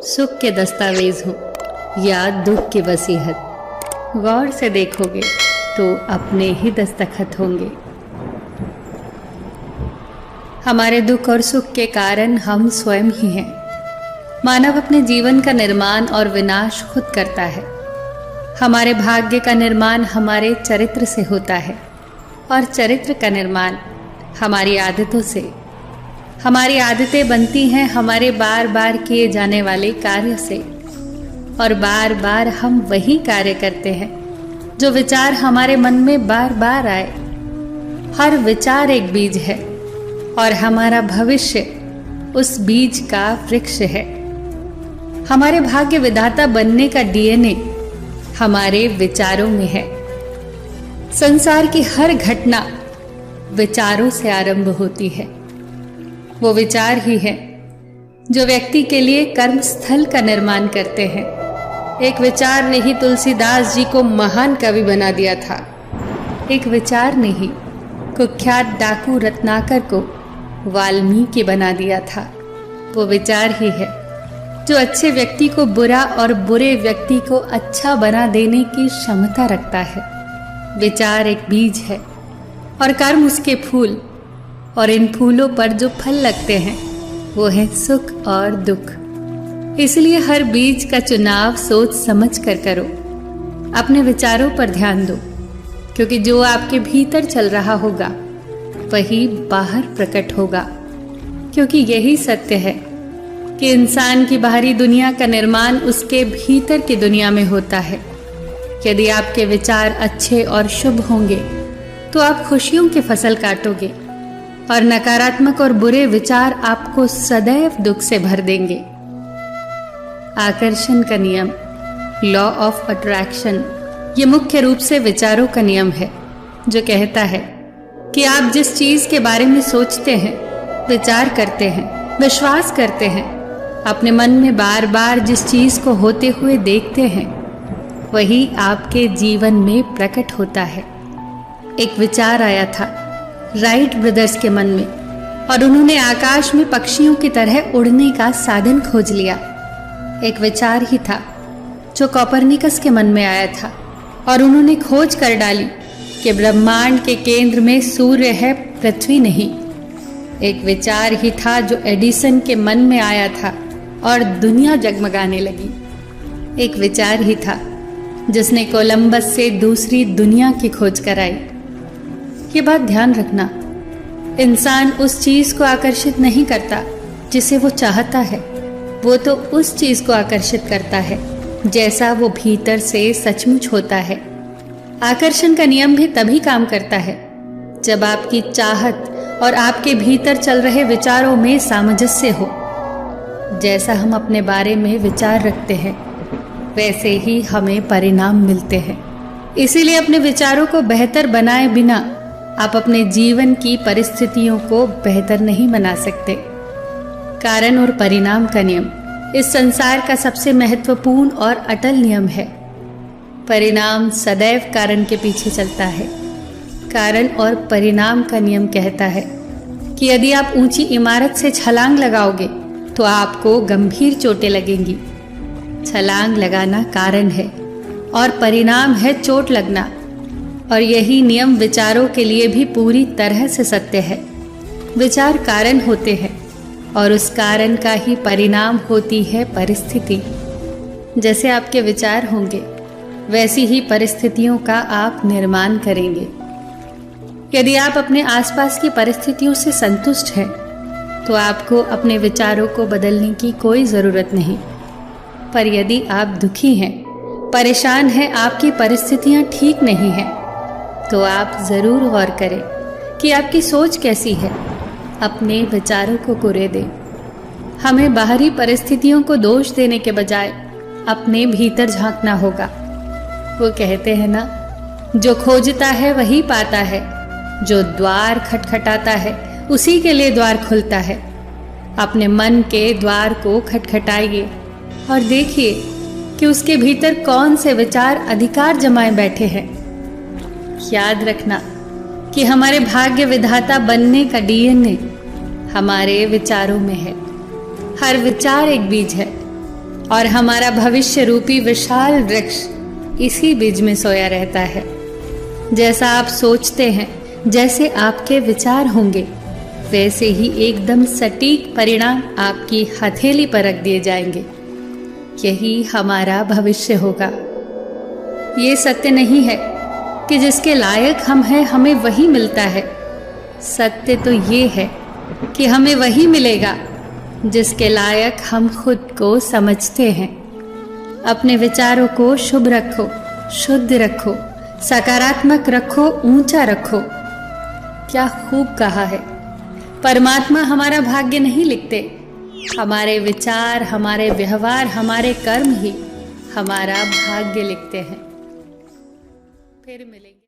सुख के दस्तावेज हो या दुख की वसीहत, गौर से देखोगे तो अपने ही दस्तखत होंगे। हमारे दुख और सुख के कारण हम स्वयं ही हैं। मानव अपने जीवन का निर्माण और विनाश खुद करता है। हमारे भाग्य का निर्माण हमारे चरित्र से होता है और चरित्र का निर्माण हमारी आदतों से। हमारी आदतें बनती हैं हमारे बार बार किए जाने वाले कार्य से, और बार बार हम वही कार्य करते हैं जो विचार हमारे मन में बार बार आए। हर विचार एक बीज है और हमारा भविष्य उस बीज का वृक्ष है। हमारे भाग्य विधाता बनने का डीएनए हमारे विचारों में है। संसार की हर घटना विचारों से आरंभ होती है। वो विचार ही है जो व्यक्ति के लिए कर्म स्थल का निर्माण करते हैं। एक विचार ने ही तुलसीदास जी को महान कवि बना दिया था। एक विचार ने ही कुख्यात डाकू रत्नाकर को वाल्मीकि बना दिया था। वो विचार ही है जो अच्छे व्यक्ति को बुरा और बुरे व्यक्ति को अच्छा बना देने की क्षमता रखता है। विचार एक बीज है और कर्म उसके फूल, और इन फूलों पर जो फल लगते हैं वो है सुख और दुख। इसलिए हर बीज का चुनाव सोच समझ कर करो। अपने विचारों पर ध्यान दो, क्योंकि जो आपके भीतर चल रहा होगा वही बाहर प्रकट होगा। क्योंकि यही सत्य है कि इंसान की बाहरी दुनिया का निर्माण उसके भीतर की दुनिया में होता है। यदि आपके विचार अच्छे और शुभ होंगे तो आप खुशियों की फसल काटोगे, और नकारात्मक और बुरे विचार आपको सदैव दुख से भर देंगे। आकर्षण का नियम, लॉ ऑफ अट्रैक्शन, ये मुख्य रूप से विचारों का नियम है, जो कहता है कि आप जिस चीज के बारे में सोचते हैं, विचार करते हैं, विश्वास करते हैं, अपने मन में बार बार जिस चीज को होते हुए देखते हैं, वही आपके जीवन में प्रकट होता है। एक विचार आया था राइट ब्रदर्स के मन में, और उन्होंने आकाश में पक्षियों की तरह उड़ने का साधन खोज लिया। एक विचार ही था जो कोपरनिकस के मन में आया था, और उन्होंने खोज कर डाली कि ब्रह्मांड के केंद्र में सूर्य है, पृथ्वी नहीं। एक विचार ही था जो एडिसन के मन में आया था और दुनिया जगमगाने लगी। एक विचार ही था जिसने कोलंबस से दूसरी दुनिया की खोज कराई। ये बात ध्यान रखना, इंसान उस चीज को आकर्षित नहीं करता जिसे वो चाहता है, वो तो उस चीज को आकर्षित करता है जैसा वो भीतर से सचमुच होता है। आकर्षण का नियम भी तभी काम करता है जब आपकी चाहत और आपके भीतर चल रहे विचारों में सामंजस्य हो। जैसा हम अपने बारे में विचार रखते हैं वैसे ही हमें परिणाम मिलते हैं। इसीलिए अपने विचारों को बेहतर बनाए बिना आप अपने जीवन की परिस्थितियों को बेहतर नहीं बना सकते। कारण और परिणाम का नियम इस संसार का सबसे महत्वपूर्ण और अटल नियम है। परिणाम सदैव कारण के पीछे चलता है। कारण और परिणाम का नियम कहता है कि यदि आप ऊंची इमारत से छलांग लगाओगे तो आपको गंभीर चोटें लगेंगी। छलांग लगाना कारण है और परिणाम है चोट लगना। और यही नियम विचारों के लिए भी पूरी तरह से सत्य है। विचार कारण होते हैं और उस कारण का ही परिणाम होती है परिस्थिति। जैसे आपके विचार होंगे वैसी ही परिस्थितियों का आप निर्माण करेंगे। यदि आप अपने आसपास की परिस्थितियों से संतुष्ट हैं तो आपको अपने विचारों को बदलने की कोई ज़रूरत नहीं। पर यदि आप दुखी हैं, परेशान हैं, आपकी परिस्थितियां ठीक नहीं हैं, तो आप जरूर गौर करें कि आपकी सोच कैसी है। अपने विचारों को कुरे दें। हमें बाहरी परिस्थितियों को दोष देने के बजाय अपने भीतर झांकना होगा। वो कहते हैं ना, जो खोजता है वही पाता है, जो द्वार खटखटाता है उसी के लिए द्वार खुलता है। अपने मन के द्वार को खटखटाइए और देखिए कि उसके भीतर कौन से विचार अधिकार जमाए बैठे हैं। याद रखना कि हमारे भाग्य विधाता बनने का डीएनए हमारे विचारों में है। हर विचार एक बीज है और हमारा भविष्य रूपी विशाल वृक्ष इसी बीज में सोया रहता है। जैसा आप सोचते हैं, जैसे आपके विचार होंगे, वैसे ही एकदम सटीक परिणाम आपकी हथेली पर रख दिए जाएंगे। यही हमारा भविष्य होगा। ये सत्य नहीं है कि जिसके लायक हम हैं हमें वही मिलता है। सत्य तो ये है कि हमें वही मिलेगा जिसके लायक हम खुद को समझते हैं। अपने विचारों को शुभ रखो, शुद्ध रखो, सकारात्मक रखो, ऊंचा रखो। क्या खूब कहा है। परमात्मा हमारा भाग्य नहीं लिखते, हमारे विचार, हमारे व्यवहार, हमारे कर्म ही हमारा भाग्य लिखते हैं। फिर मिले।